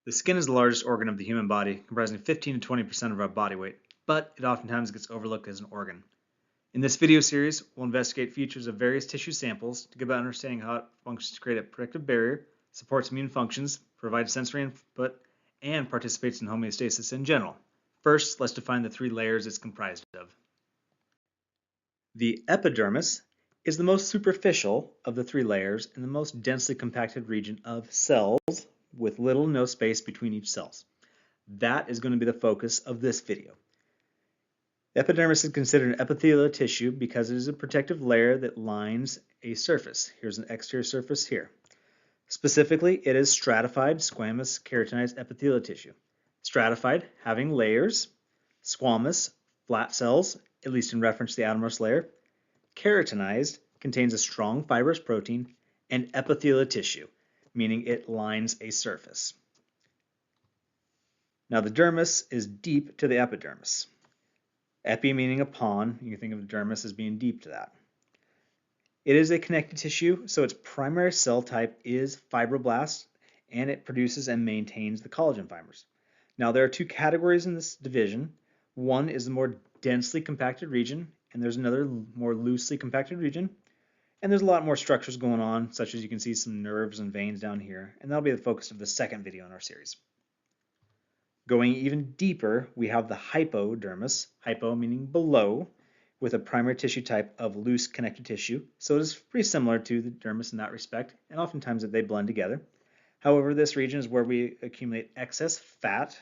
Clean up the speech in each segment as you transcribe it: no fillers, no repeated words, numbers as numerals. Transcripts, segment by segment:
The skin is the largest organ of the human body, comprising 15 to 20% of our body weight, but it oftentimes gets overlooked as an organ. In this video series, we'll investigate features of various tissue samples to get a better understanding how it functions to create a protective barrier, supports immune functions, provides sensory input, and participates in homeostasis in general. First, let's define the three layers it's comprised of. The epidermis is the most superficial of the three layers and the most densely compacted region of cells with little to no space between each cells. That is going to be the focus of this video. The epidermis is considered an epithelial tissue because it is a protective layer that lines a surface. Here's an exterior surface here. Specifically, it is stratified squamous keratinized epithelial tissue. Stratified, having layers, squamous, flat cells, at least in reference to the outermost layer. Keratinized contains a strong fibrous protein, and epithelial tissue, meaning it lines a surface. Now the dermis is deep to the epidermis. Epi meaning upon, you can think of the dermis as being deep to that. It is a connective tissue, so its primary cell type is fibroblast, and it produces and maintains the collagen fibers. Now there are two categories in this division. One is the more densely compacted region, and there's another more loosely compacted region. And there's a lot more structures going on, such as you can see some nerves and veins down here, and that'll be the focus of the second video in our series. Going even deeper, we have the hypodermis, hypo meaning below, with a primary tissue type of loose connective tissue, so it is pretty similar to the dermis in that respect, and oftentimes they blend together. However, this region is where we accumulate excess fat,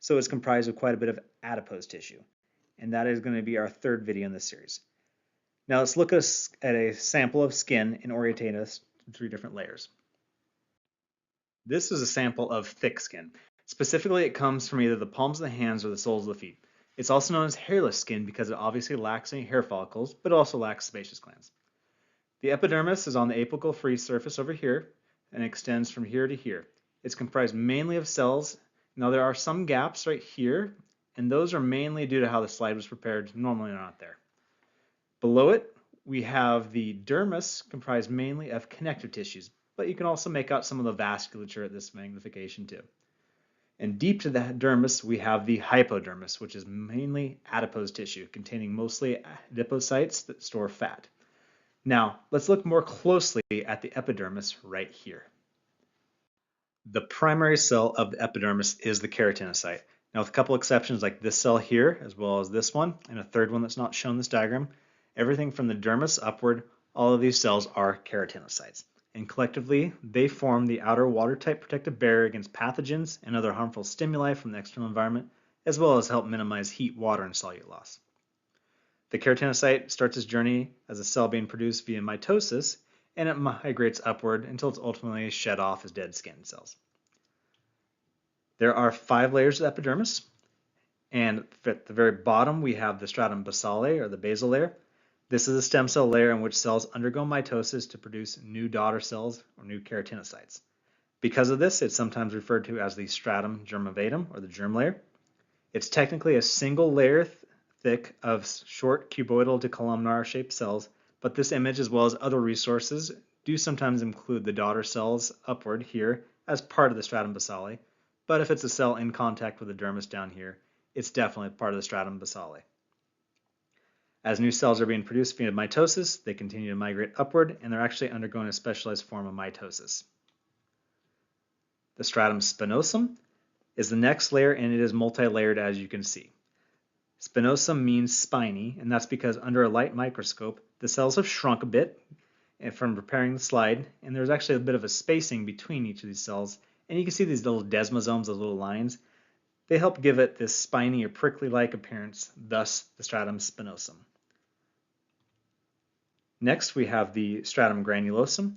so it's comprised of quite a bit of adipose tissue, and that is going to be our third video in this series. Now let's look at a sample of skin and orientate us to three different layers. This is a sample of thick skin. Specifically, it comes from either the palms of the hands or the soles of the feet. It's also known as hairless skin because it obviously lacks any hair follicles, but also lacks sebaceous glands. The epidermis is on the apical free surface over here and extends from here to here. It's comprised mainly of cells. Now there are some gaps right here, and those are mainly due to how the slide was prepared. Normally they're not there. Below it, we have the dermis, comprised mainly of connective tissues, but you can also make out some of the vasculature at this magnification too. And deep to the dermis, we have the hypodermis, which is mainly adipose tissue, containing mostly adipocytes that store fat. Now, let's look more closely at the epidermis right here. The primary cell of the epidermis is the keratinocyte. Now, with a couple exceptions like this cell here, as well as this one, and a third one that's not shown in this diagram, everything from the dermis upward, all of these cells are keratinocytes. And collectively, they form the outer water-tight protective barrier against pathogens and other harmful stimuli from the external environment, as well as help minimize heat, water, and solute loss. The keratinocyte starts its journey as a cell being produced via mitosis, and it migrates upward until it's ultimately shed off as dead skin cells. There are 5 layers of epidermis, and at the very bottom we have the stratum basale, or the basal layer. This is a stem cell layer in which cells undergo mitosis to produce new daughter cells or new keratinocytes. Because of this, it's sometimes referred to as the stratum germinatum, or the germ layer. It's technically a single layer thick of short cuboidal to columnar shaped cells, but this image, as well as other resources, do sometimes include the daughter cells upward here as part of the stratum basale, but if it's a cell in contact with the dermis down here, it's definitely part of the stratum basale. As new cells are being produced via mitosis, they continue to migrate upward, and they're actually undergoing a specialized form of mitosis. The stratum spinosum is the next layer, and it is multi-layered, as you can see. Spinosum means spiny, and that's because under a light microscope, the cells have shrunk a bit from preparing the slide, and there's actually a bit of a spacing between each of these cells, and you can see these little desmosomes, those little lines. They help give it this spiny or prickly-like appearance, thus the stratum spinosum. Next, we have the stratum granulosum.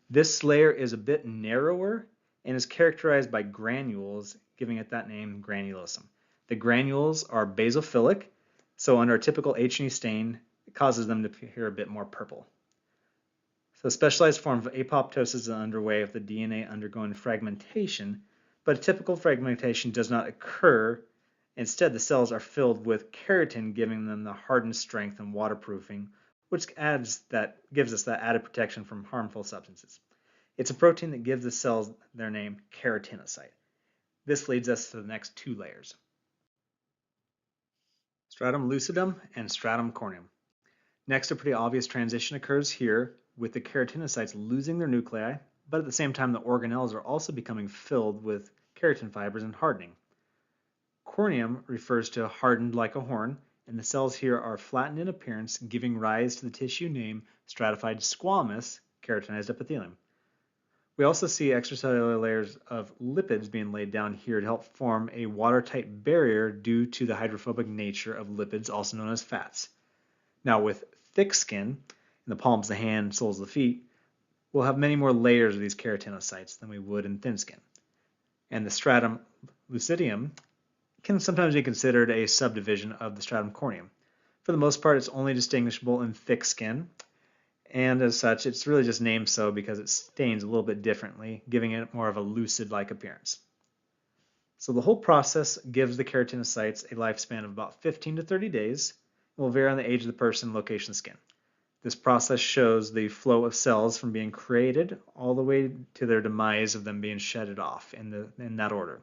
This layer is a bit narrower and is characterized by granules, giving it that name, granulosum. The granules are basophilic, so under a typical H&E stain, it causes them to appear a bit more purple. So a specialized form of apoptosis is underway with the DNA undergoing fragmentation, but a typical fragmentation does not occur. Instead, the cells are filled with keratin, giving them the hardened strength and waterproofing, which gives us that added protection from harmful substances. It's a protein that gives the cells their name, keratinocyte. This leads us to the next two layers, stratum lucidum and stratum corneum. Next, a pretty obvious transition occurs here with the keratinocytes losing their nuclei, but at the same time the organelles are also becoming filled with keratin fibers and hardening. Corneum refers to hardened like a horn, and the cells here are flattened in appearance, giving rise to the tissue name stratified squamous keratinized epithelium. We also see extracellular layers of lipids being laid down here to help form a watertight barrier due to the hydrophobic nature of lipids, also known as fats. Now with thick skin, in the palms of the hand, soles of the feet, we'll have many more layers of these keratinocytes than we would in thin skin. And the stratum lucidum can sometimes be considered a subdivision of the stratum corneum. For the most part, it's only distinguishable in thick skin, and as such, it's really just named so because it stains a little bit differently, giving it more of a lucid-like appearance. So the whole process gives the keratinocytes a lifespan of about 15 to 30 days. It will vary on the age of the person and location of skin. This process shows the flow of cells from being created all the way to their demise of them being shedded off in that order.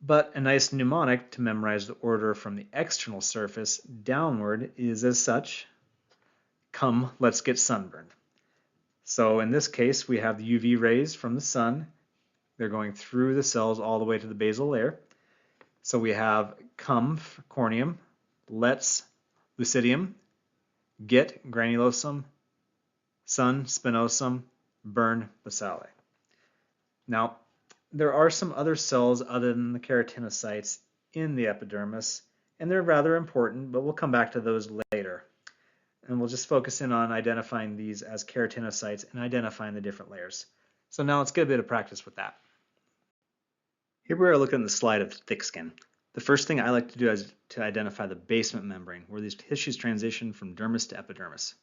But a nice mnemonic to memorize the order from the external surface downward is as such: come, let's get sunburned. So in this case, we have the UV rays from the sun. They're going through the cells all the way to the basal layer. So we have come, corneum, let's, lucidium, get, granulosum, sun, spinosum, burn, basale. Now, there are some other cells other than the keratinocytes in the epidermis, and they're rather important, but we'll come back to those later. And we'll just focus in on identifying these as keratinocytes and identifying the different layers. So now let's get a bit of practice with that. Here we are looking at the slide of thick skin. The first thing I like to do is to identify the basement membrane, where these tissues transition from dermis to epidermis.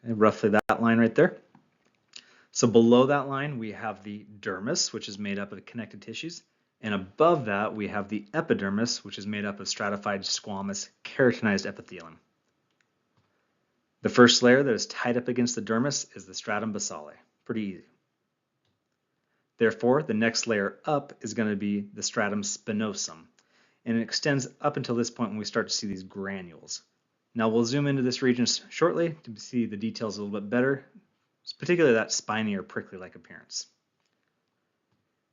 Roughly that line right there. So below that line we have the dermis, which is made up of connective tissues, and above that we have the epidermis, which is made up of stratified squamous keratinized epithelium. The first layer that is tied up against the dermis is the stratum basale. Pretty easy. Therefore, the next layer up is going to be the stratum spinosum, and it extends up until this point when we start to see these granules. Now we'll zoom into this region shortly to see the details a little bit better, particularly that spiny or prickly-like appearance.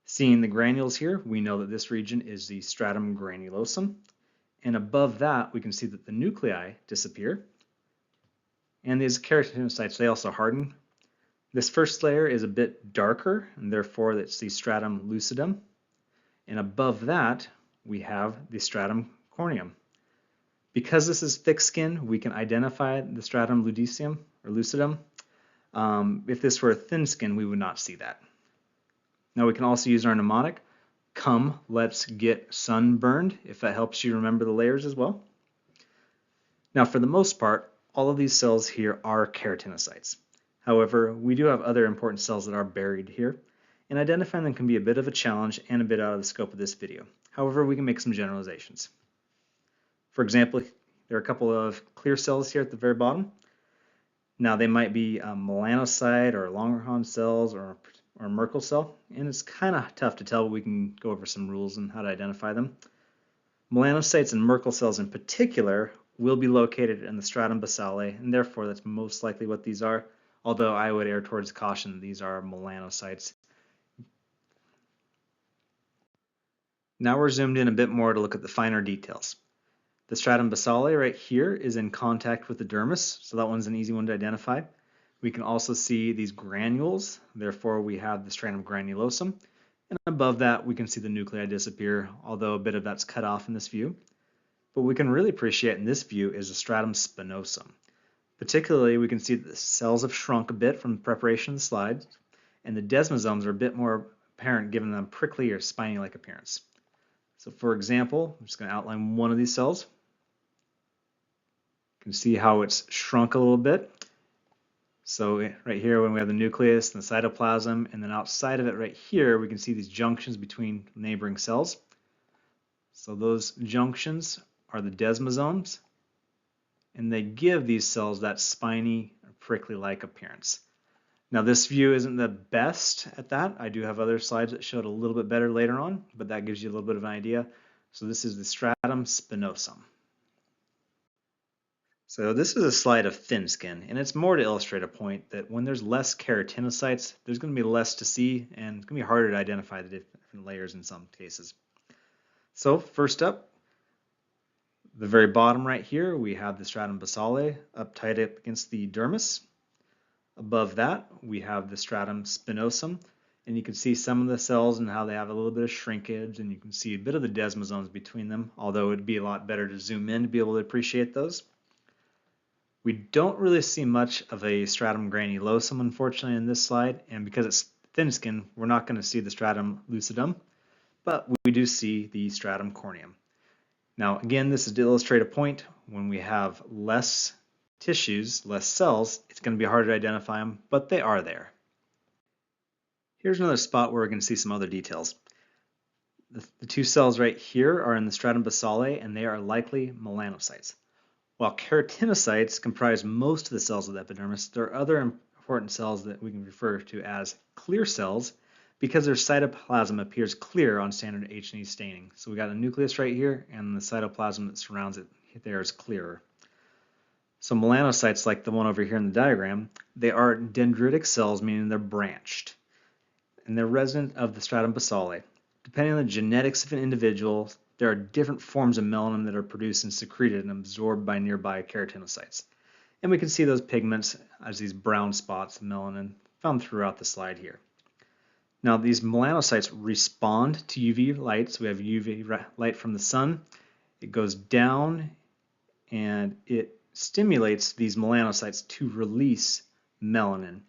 Seeing the granules here, we know that this region is the stratum granulosum, and above that we can see that the nuclei disappear, and these keratinocytes, they also harden. This first layer is a bit darker, and therefore it's the stratum lucidum, and above that we have the stratum corneum. Because this is thick skin, we can identify the stratum lucidum or lucidum. If this were thin skin, we would not see that. Now we can also use our mnemonic, come, let's get sunburned, if that helps you remember the layers as well. Now for the most part, all of these cells here are keratinocytes. However, we do have other important cells that are buried here, and identifying them can be a bit of a challenge and a bit out of the scope of this video. However, we can make some generalizations. For example, there are a couple of clear cells here at the very bottom. Now they might be a melanocyte or Langerhans cells or a Merkel cell, and it's kind of tough to tell, but we can go over some rules on how to identify them. Melanocytes and Merkel cells in particular will be located in the stratum basale, and therefore that's most likely what these are, although I would err towards caution that these are melanocytes. Now we're zoomed in a bit more to look at the finer details. The stratum basale right here is in contact with the dermis, so that one's an easy one to identify. We can also see these granules, therefore we have the stratum granulosum, and above that we can see the nuclei disappear, although a bit of that's cut off in this view. But what we can really appreciate in this view is the stratum spinosum. Particularly, we can see that the cells have shrunk a bit from the preparation of the slides, and the desmosomes are a bit more apparent, giving them prickly or spiny-like appearance. So for example, I'm just going to outline one of these cells. You can see how it's shrunk a little bit. So right here when we have the nucleus and the cytoplasm, and then outside of it right here we can see these junctions between neighboring cells. So those junctions are the desmosomes, and they give these cells that spiny or prickly-like appearance. Now this view isn't the best at that. I do have other slides that show it a little bit better later on, but that gives you a little bit of an idea. So this is the stratum spinosum. So this is a slide of thin skin, and it's more to illustrate a point that when there's less keratinocytes, there's going to be less to see, and it's going to be harder to identify the different layers in some cases. So first up, the very bottom right here, we have the stratum basale tied up against the dermis. Above that, we have the stratum spinosum, and you can see some of the cells and how they have a little bit of shrinkage, and you can see a bit of the desmosomes between them, although it'd be a lot better to zoom in to be able to appreciate those. We don't really see much of a stratum granulosum, unfortunately, in this slide, and because it's thin skin, we're not going to see the stratum lucidum, but we do see the stratum corneum. Now, again, this is to illustrate a point. When we have less tissues, less cells, it's going to be harder to identify them, but they are there. Here's another spot where we're going to see some other details. The two cells right here are in the stratum basale, and they are likely melanocytes. While keratinocytes comprise most of the cells of the epidermis, there are other important cells that we can refer to as clear cells because their cytoplasm appears clear on standard H&E staining. So we got a nucleus right here, and the cytoplasm that surrounds it there is clearer. So melanocytes, like the one over here in the diagram, they are dendritic cells, meaning they're branched, and they're resident of the stratum basale. Depending on the genetics of an individual, there are different forms of melanin that are produced and secreted and absorbed by nearby keratinocytes. And we can see those pigments as these brown spots of melanin found throughout the slide here. Now, these melanocytes respond to UV light. So we have UV light from the sun. It goes down and it stimulates these melanocytes to release melanin.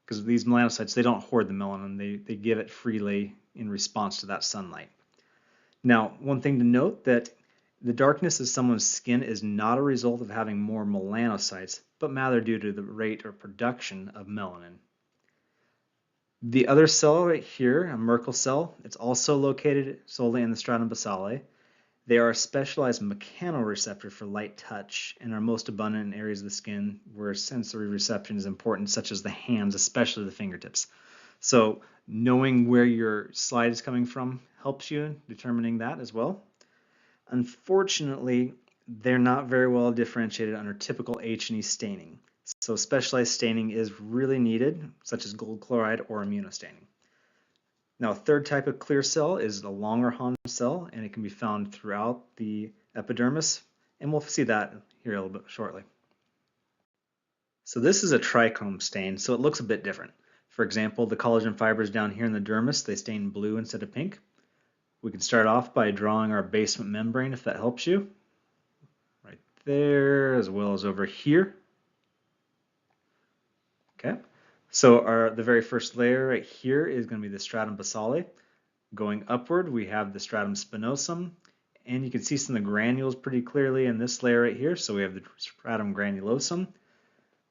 Because these melanocytes, they don't hoard the melanin. They give it freely in response to that sunlight. Now, one thing to note that the darkness of someone's skin is not a result of having more melanocytes, but rather due to the rate or production of melanin. The other cell right here, a Merkel cell, it's also located solely in the stratum basale. They are a specialized mechanoreceptor for light touch and are most abundant in areas of the skin where sensory reception is important, such as the hands, especially the fingertips. So knowing where your slide is coming from helps you in determining that as well. Unfortunately, they're not very well differentiated under typical H&E staining. So specialized staining is really needed, such as gold chloride or immunostaining. Now, a third type of clear cell is the Langerhans cell, and it can be found throughout the epidermis, and we'll see that here a little bit shortly. So this is a trichrome stain, so it looks a bit different. For example, the collagen fibers down here in the dermis, they stain blue instead of pink. We can start off by drawing our basement membrane if that helps you. Right there, as well as over here. Okay, so the very first layer right here is going to be the stratum basale. Going upward, we have the stratum spinosum, and you can see some of the granules pretty clearly in this layer right here. So we have the stratum granulosum.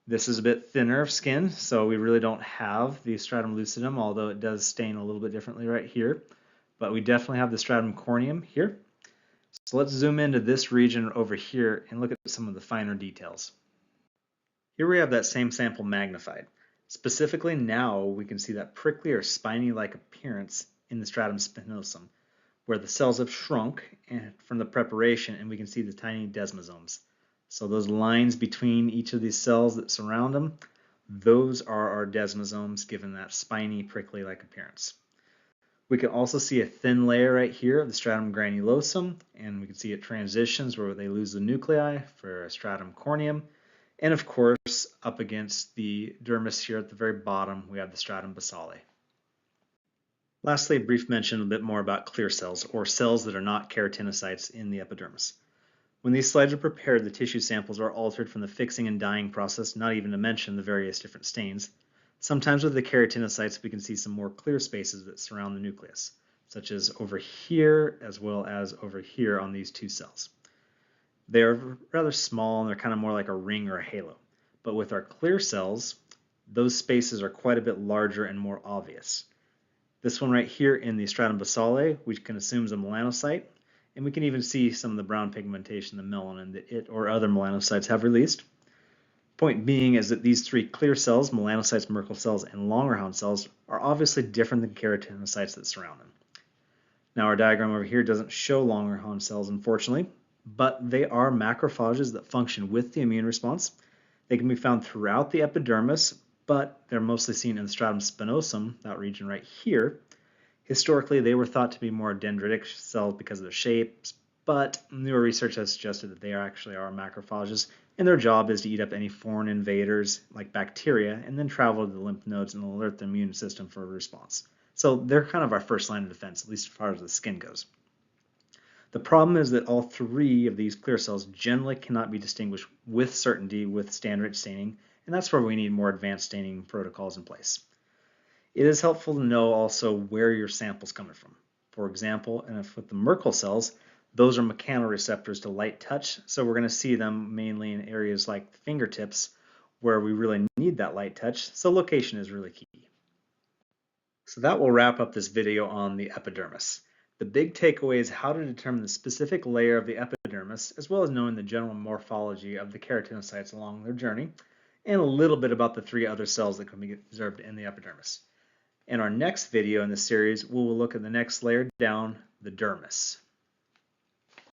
This is a bit thinner of skin, so we really don't have the stratum lucidum, although it does stain a little bit differently right here. But we definitely have the stratum corneum here. So let's zoom into this region over here and look at some of the finer details. Here we have that same sample magnified. Specifically now we can see that prickly or spiny-like appearance in the stratum spinosum, where the cells have shrunk from the preparation and we can see the tiny desmosomes. So those lines between each of these cells that surround them, those are our desmosomes given that spiny, prickly-like appearance. We can also see a thin layer right here of the stratum granulosum, and we can see it transitions where they lose the nuclei for a stratum corneum. And of course, up against the dermis here at the very bottom, we have the stratum basale. Lastly, a brief mention a bit more about clear cells, or cells that are not keratinocytes in the epidermis. When these slides are prepared, the tissue samples are altered from the fixing and dyeing process, not even to mention the various different stains. Sometimes with the keratinocytes, we can see some more clear spaces that surround the nucleus, such as over here as well as over here on these two cells. They are rather small and they're kind of more like a ring or a halo. But with our clear cells, those spaces are quite a bit larger and more obvious. This one right here in the stratum basale, we can assume is a melanocyte, and we can even see some of the brown pigmentation, the melanin that it or other melanocytes have released. Point being is that these three clear cells, melanocytes, Merkel cells, and Langerhans cells, are obviously different than keratinocytes that surround them. Now our diagram over here doesn't show Langerhans cells, unfortunately, but they are macrophages that function with the immune response. They can be found throughout the epidermis, but they're mostly seen in the stratum spinosum, that region right here. Historically, they were thought to be more dendritic cells because of their shapes, but newer research has suggested that they actually are macrophages, and their job is to eat up any foreign invaders like bacteria and then travel to the lymph nodes and alert the immune system for a response. So they're kind of our first line of defense, at least as far as the skin goes. The problem is that all three of these clear cells generally cannot be distinguished with certainty with standard staining, and that's where we need more advanced staining protocols in place. It is helpful to know also where your sample's coming from. For example, with the Merkel cells, those are mechanoreceptors to light touch, so we're going to see them mainly in areas like the fingertips where we really need that light touch, so location is really key. So that will wrap up this video on the epidermis. The big takeaway is how to determine the specific layer of the epidermis, as well as knowing the general morphology of the keratinocytes along their journey, and a little bit about the three other cells that can be observed in the epidermis. In our next video in this series, we will look at the next layer down, the dermis.